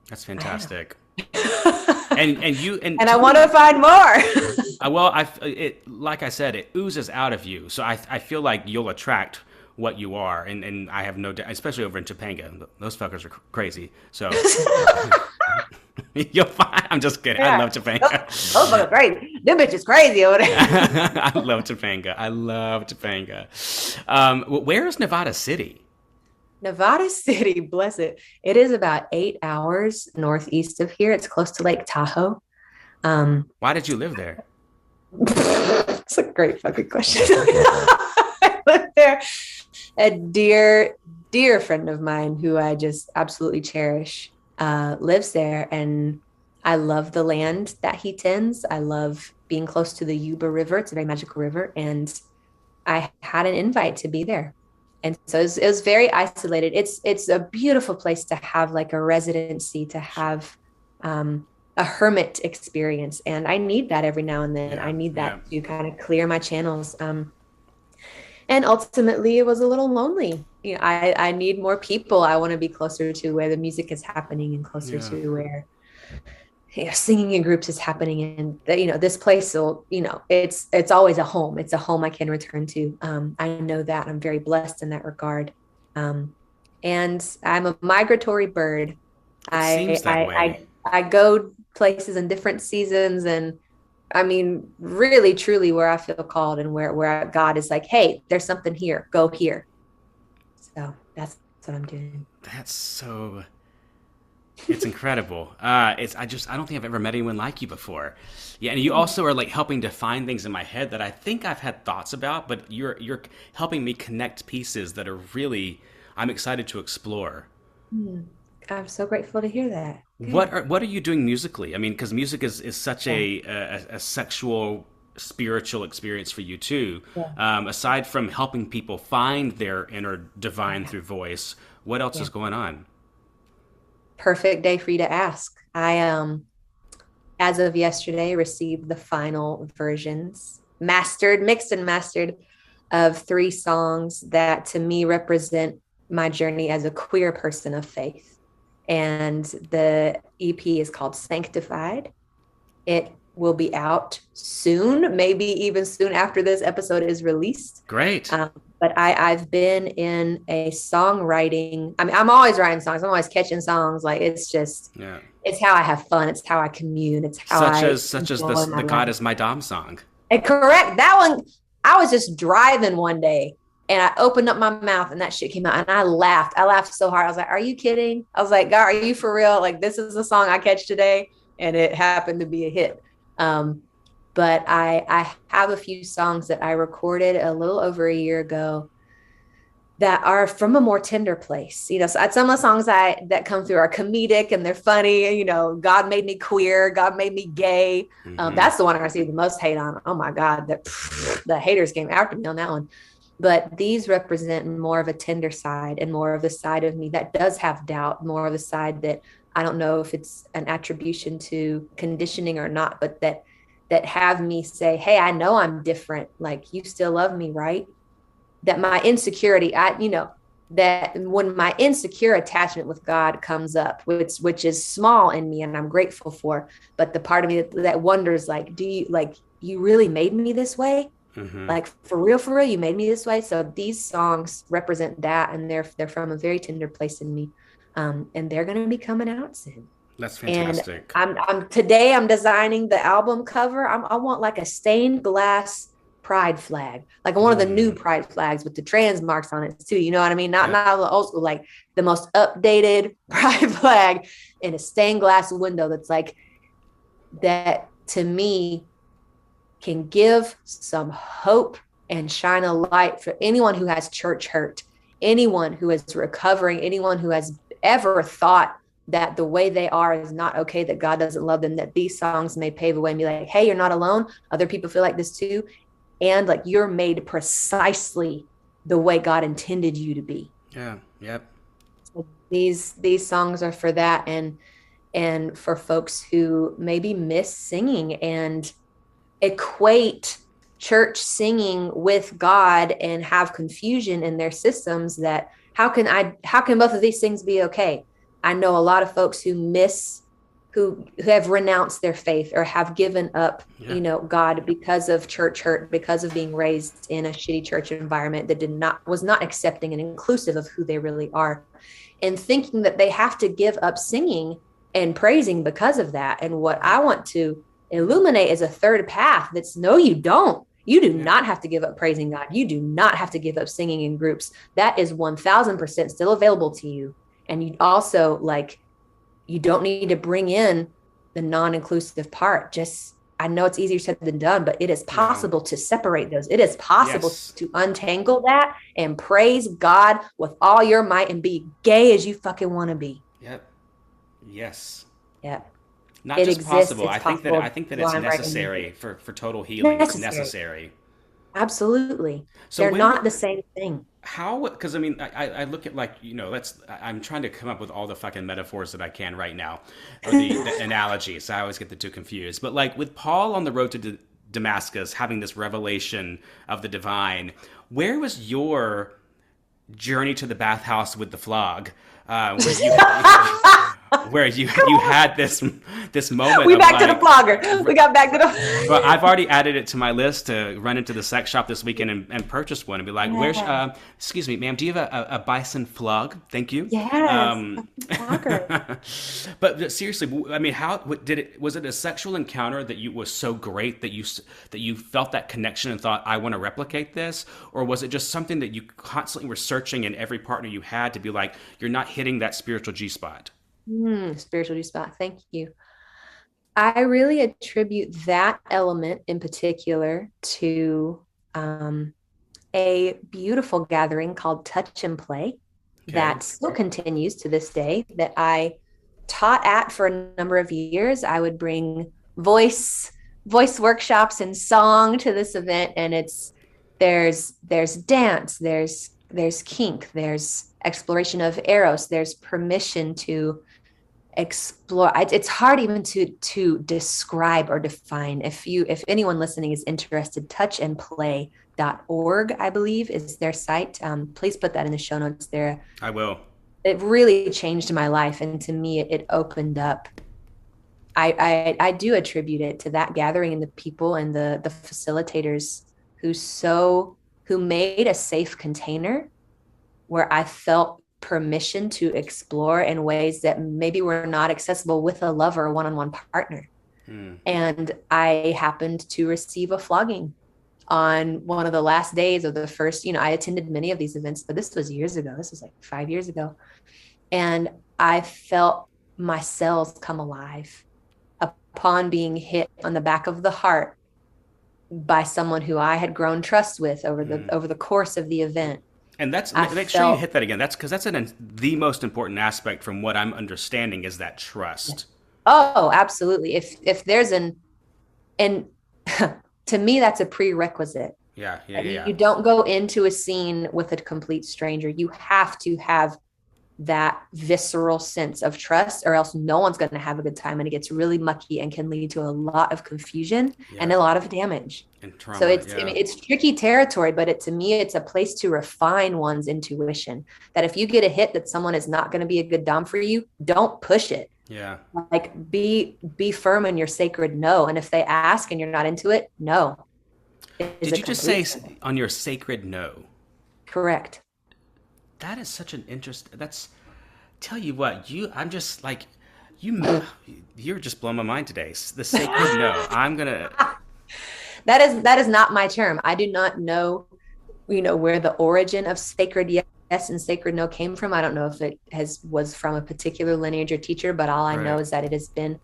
That's fantastic. and I want to find more. Well, like I said, it oozes out of you. So I feel like you'll attract what you are, and I have no doubt, especially over in Topanga. Those fuckers are crazy. So you'll find. I'm just kidding. Yeah. I love Topanga. Those fuckers crazy. Them bitches crazy over there. I love Topanga. Where is Nevada City? Nevada City, bless it. It is about 8 hours northeast of here. It's close to Lake Tahoe. Why did you live there? It's a great fucking question. I lived there. A dear, dear friend of mine who I just absolutely cherish lives there. And I love the land that he tends. I love being close to the Yuba River. It's a very magical river. And I had an invite to be there. And so it was very isolated. It's a beautiful place to have like a residency, to have a hermit experience. And I need that every now and then. Yeah, I need that to kind of clear my channels. And ultimately it was a little lonely. I need more people. I want to be closer to where the music is happening and closer to where singing in groups is happening. And this place will, it's always a home. It's a home I can return to. I know that I'm very blessed in that regard. And I'm a migratory bird. I go places in different seasons, and I mean, really, truly where I feel called and where God is like, hey, there's something here, go here. So that's what I'm doing. It's incredible. I don't think I've ever met anyone like you before. Yeah, and you also are like helping define things in my head that I think I've had thoughts about, but you're helping me connect pieces that are really, I'm excited to explore. I'm so grateful to hear that. Good. What are you doing musically? I mean, because music is such a sexual, spiritual experience for you too. Yeah. Aside from helping people find their inner divine through voice, what else is going on? perfect day for you to ask. I as of yesterday received the final versions, mixed and mastered, of 3 songs that to me represent my journey as a queer person of faith. And the EP is called Sanctified. It will be out soon, maybe even soon after this episode is released. Great. But I've been in a songwriting. I mean, I'm always writing songs. I'm always catching songs. Like, it's just, it's how I have fun. It's how I commune. It's how such as the God is my Dom song. And correct. That one, I was just driving one day and I opened up my mouth and that shit came out and I laughed. I laughed so hard. I was like, are you kidding? I was like, God, are you for real? Like, this is the song I catch today. And it happened to be a hit. But I have a few songs that I recorded a little over a year ago that are from a more tender place. You know, so some of the songs that come through are comedic and they're funny. You know, God made me queer. God made me gay. That's the one I received the most hate on. Oh my God, the haters came after me on that one. But these represent more of a tender side and more of the side of me that does have doubt, more of the side that I don't know if it's an attribution to conditioning or not, but that have me say, hey, I know I'm different. Like, you still love me, right? That my insecurity, that when my insecure attachment with God comes up, which is small in me and I'm grateful for, but the part of me that wonders, like, you really made me this way? Like, for real, you made me this way? So these songs represent that, and they're from a very tender place in me. And they're going to be coming out soon. That's fantastic. And today I'm designing the album cover. I want like a stained glass pride flag, like one of the new pride flags with the trans marks on it too. You know what I mean? Not the old school, like the most updated pride flag in a stained glass window. That's like, that to me can give some hope and shine a light for anyone who has church hurt, anyone who is recovering, anyone who has ever thought that the way they are is not okay, that God doesn't love them, that these songs may pave a way and be like, hey, you're not alone. Other people feel like this too. And like, you're made precisely the way God intended you to be. Yeah. Yep. So these songs are for that. And for folks who maybe miss singing and equate church singing with God and have confusion in their systems, that how can both of these things be okay? I know a lot of folks who have renounced their faith or have given up, God, because of church hurt, because of being raised in a shitty church environment that was not accepting and inclusive of who they really are, and thinking that they have to give up singing and praising because of that. And what I want to illuminate is a third path. That's no, you don't. You do not have to give up praising God. You do not have to give up singing in groups. That is 1000% still available to you. And you also, like, you don't need to bring in the non-inclusive part. I know it's easier said than done, but it is possible to separate those. It is possible to untangle that and praise God with all your might and be gay as you fucking want to be. Yep. Yes. Yep. Not it just exists, possible. I think that it's necessary for total healing. It's necessary. Absolutely. So they're not the same thing. How? Because I mean, I look at, like, I'm trying to come up with all the fucking metaphors that I can right now, or the analogies. I always get the two confused. But like with Paul on the road to Damascus, having this revelation of the divine, where was your journey to the bathhouse with the flog? Where you had this moment. We back to the flogger. We got back to the. Well, I've already added it to my list to run into the sex shop this weekend and purchase one and be like, "Where's? Excuse me, ma'am. Do you have a bison flog? Thank you." Yes. But seriously, I mean, how did it? Was it a sexual encounter that was so great that you felt that connection and thought, "I want to replicate this," or was it just something that you constantly were searching in every partner you had to be like, "You're not hitting that spiritual G spot"? Spiritual spot. Thank you. I really attribute that element in particular to a beautiful gathering called Touch and Play that still continues to this day, that I taught at for a number of years. I would bring voice workshops and song to this event, and there's dance, there's kink, there's exploration of eros, there's permission to explore. It's hard even to describe or define. If anyone listening is interested, touchandplay.org, I believe, is their site. Please put that in the show notes there. I will. It really changed my life, and to me it opened up. I do attribute it to that gathering and the people and the facilitators who made a safe container where I felt permission to explore in ways that maybe were not accessible with a lover or one-on-one partner. And I happened to receive a flogging on one of the last days of the first, I attended many of these events, but this was years ago. This was like 5 years ago. And I felt my cells come alive upon being hit on the back of the heart by someone who I had grown trust with over the course of the event. And make sure you hit that again. That's because that's the most important aspect from what I'm understanding is that trust. Oh, absolutely. If there's and to me, that's a prerequisite. Yeah. You don't go into a scene with a complete stranger. You have to have that visceral sense of trust, or else no one's going to have a good time, and it gets really mucky and can lead to a lot of confusion and a lot of damage and trauma. So it's tricky territory, but to me it's a place to refine one's intuition, that if you get a hit that someone is not going to be a good dom for you, don't push it. Like be firm in your sacred no, and if they ask and you're not into it, no. Did you just say on your sacred no? Correct. That is such an tell you what, you're just blowing my mind today. The sacred no. I'm going to. That is not my term. I do not know, where the origin of sacred yes and sacred no came from. I don't know if it was from a particular lineage or teacher, but all I know is that it has been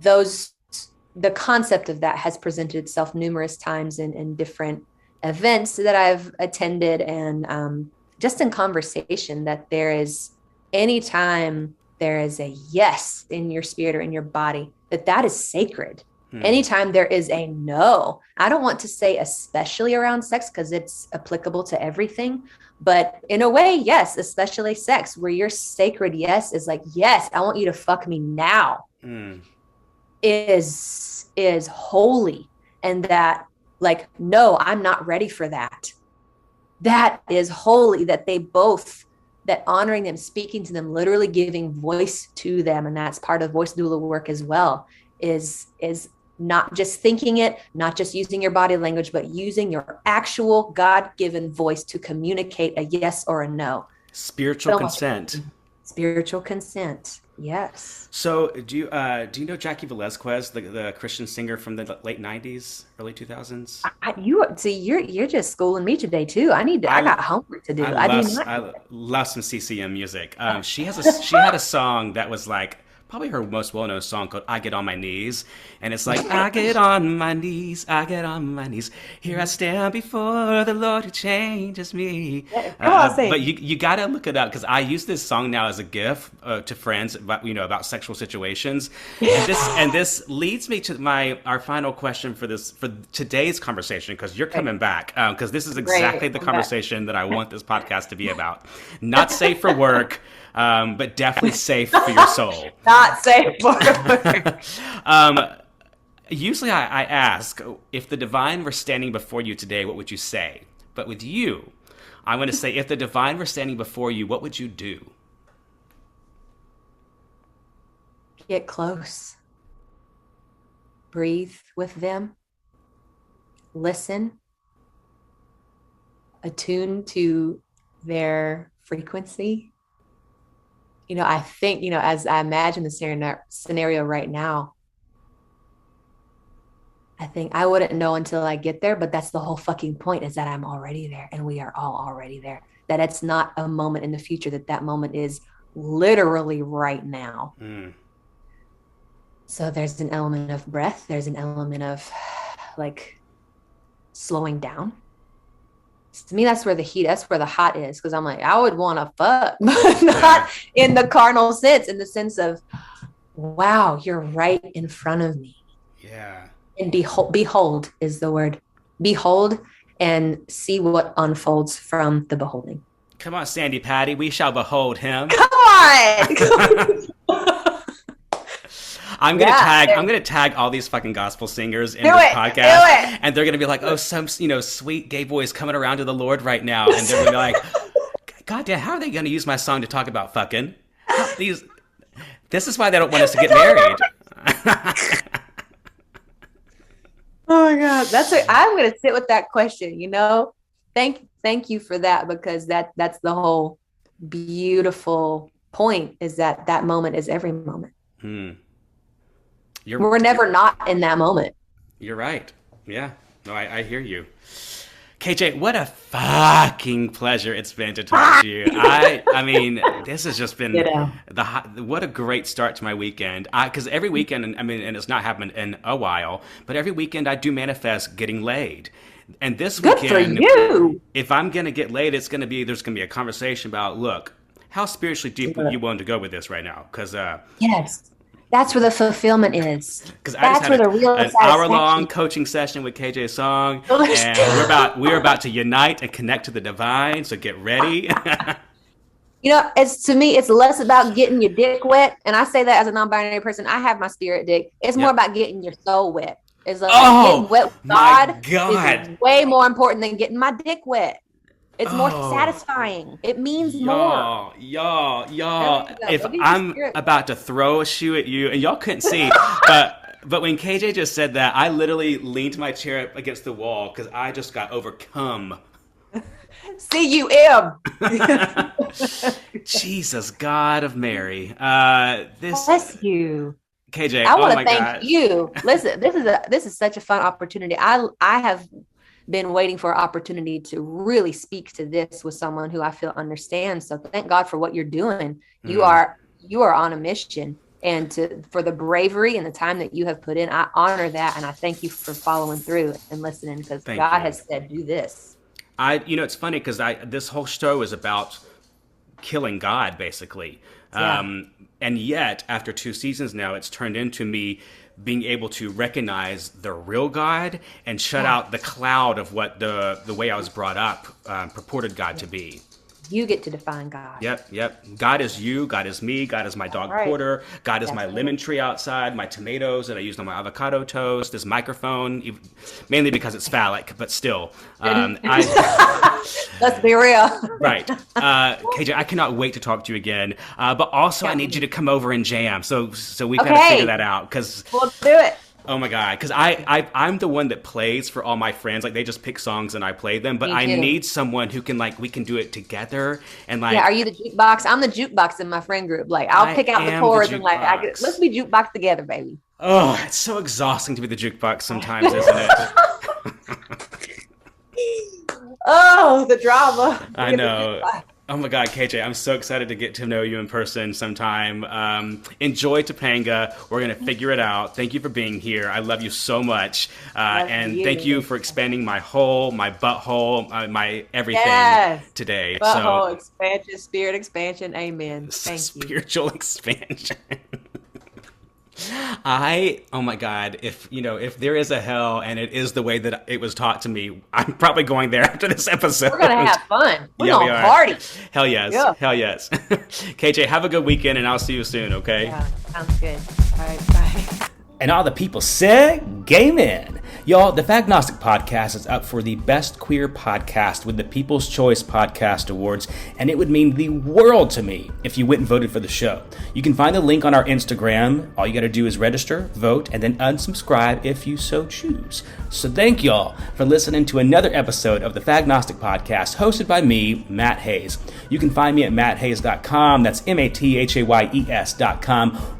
the concept of that has presented itself numerous times in different events that I've attended, and just in conversation, that there is, anytime there is a yes in your spirit or in your body, that is sacred. Anytime there is a no, I don't want to say especially around sex because it's applicable to everything, but in a way, yes, especially sex, where your sacred yes is like, yes, I want you to fuck me now, is holy. And that, like, no, I'm not ready for that. That is holy, that that honoring them, speaking to them, literally giving voice to them. And that's part of voice doula work as well, is not just thinking it, not just using your body language, but using your actual God-given voice to communicate a yes or a no. Spiritual consent. Spiritual consent. Yes. So do you know Jackie Velazquez, the Christian singer from the late 90s, early 2000s? You're just schooling me today too. I got homework to do. I love some CCM music. She had a song that was like probably her most well-known song, called I Get on My Knees. And it's like, I get on my knees, I get on my knees. Here I stand before the Lord who changes me. But you got to look it up, because I use this song now as a gift to friends about sexual situations. And this leads me to our final question for today's conversation, because you're coming back, because this is exactly the conversation that I want this podcast to be about. Not safe for work, but definitely safe for your soul. Not safe for work. Usually I ask, if the divine were standing before you today, what would you say? But with you, I'm going to say, if the divine were standing before you, what would you do? Get close. Breathe with them. Listen. Attune to their frequency. I think, as I imagine the scenario right now, I think I wouldn't know until I get there, but that's the whole fucking point, is that I'm already there, and we are all already there. That it's not a moment in the future, that moment is literally right now. So there's an element of breath. There's an element of like slowing down. To me, that's where the hot is, because I'm like, I would want to fuck, but not in the carnal sense, in the sense of, wow, you're right in front of me. Yeah. And behold is the word. Behold and see what unfolds from the beholding. Come on, Sandy Patty, we shall behold him. Come on. I'm gonna tag all these fucking gospel singers in this podcast, and they're gonna be like, oh, some sweet gay boys coming around to the Lord right now, and they're gonna be like, God damn, how are they gonna use my song to talk about fucking? This is why they don't want us to get married. Oh my God, I'm gonna sit with that question. Thank you for that, because that's the whole beautiful point, is that moment is every moment. We're never not in that moment. You're right. Yeah. No, I hear you. KJ, what a fucking pleasure it's been to talk to you. I mean, this has just been what a great start to my weekend. Because every weekend, and it's not happened in a while, but every weekend I do manifest getting laid. And this weekend, for you. If I'm going to get laid, there's going to be a conversation about, look, how spiritually deep are you willing to go with this right now? Because yes. That's where the fulfillment is. Because I just had an hour-long coaching session with KJ Song, and we're about to unite and connect to the divine. So get ready. To me, it's less about getting your dick wet, and I say that as a non-binary person. I have my spirit dick. It's more about getting your soul wet. It's like getting wet with God is way more important than getting my dick wet. It's more satisfying. It means more. Y'all. If I'm about to throw a shoe at you, and y'all couldn't see, but when KJ just said that, I literally leaned my chair up against the wall because I just got overcome. C-U-M. Jesus, God of Mary. Bless you. KJ, I want to thank you. Listen, this is such a fun opportunity. I have been waiting for an opportunity to really speak to this with someone who I feel understands. So thank God for what you're doing. You are on a mission, and for the bravery and the time that you have put in, I honor that. And I thank you for following through and listening, because God has said, do this. It's funny because this whole show is about killing God, basically. Yeah. And yet after 2 seasons now, it's turned into me being able to recognize the real God and shut out the cloud of what the way I was brought up purported God to be. You get to define God. Yep. God is you. God is me. God is my dog Porter. God is my lemon tree outside, my tomatoes that I used on my avocado toast, this microphone, mainly because it's phallic, but still. Let's be real. Right. KJ, I cannot wait to talk to you again. But also I need you to come over and jam. So we've got to figure that out. We'll do it. Oh my God, because I'm the one that plays for all my friends. Like, they just pick songs and I play them. But I need someone who can, we can do it together. And are you the jukebox? I'm the jukebox in my friend group. I'll pick out the chords and let's be jukebox together, baby. Oh, it's so exhausting to be the jukebox sometimes, isn't it? Oh, the drama. I know. Oh my God, KJ, I'm so excited to get to know you in person sometime. Enjoy Topanga. We're going to figure it out. Thank you for being here. I love you so much. Thank you for expanding my butthole, my everything today. Butthole expansion, spirit expansion. Amen. Thank you. Spiritual expansion. Oh my God, if there is a hell and it is the way that it was taught to me, I'm probably going there after this episode. We're going to have fun. We're going to party. Hell yes. Yeah. Hell yes. KJ, have a good weekend and I'll see you soon, okay? Yeah, sounds good. All right, bye. And all the people say, gay men. Y'all, the Fagnostic Podcast is up for the Best Queer Podcast with the People's Choice Podcast Awards, and it would mean the world to me if you went and voted for the show. You can find the link on our Instagram. All you got to do is register, vote, and then unsubscribe if you so choose. So thank y'all for listening to another episode of the Fagnostic Podcast, hosted by me, Matt Hayes. You can find me at matthayes.com, that's MATHAYES.com,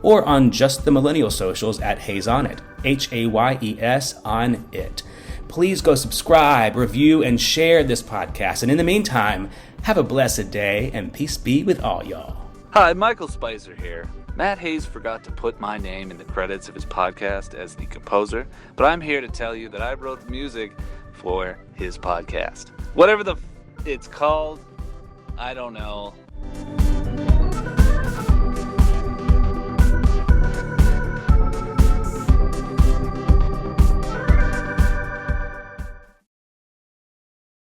or on just the millennial socials at Hayes on It. HAYES on it. Please go subscribe, review, and share this podcast. And in the meantime, have a blessed day and peace be with all y'all. Hi, Michael Spicer here. Matt Hayes forgot to put my name in the credits of his podcast as the composer, but I'm here to tell you that I wrote the music for his podcast. Whatever it's called, I don't know.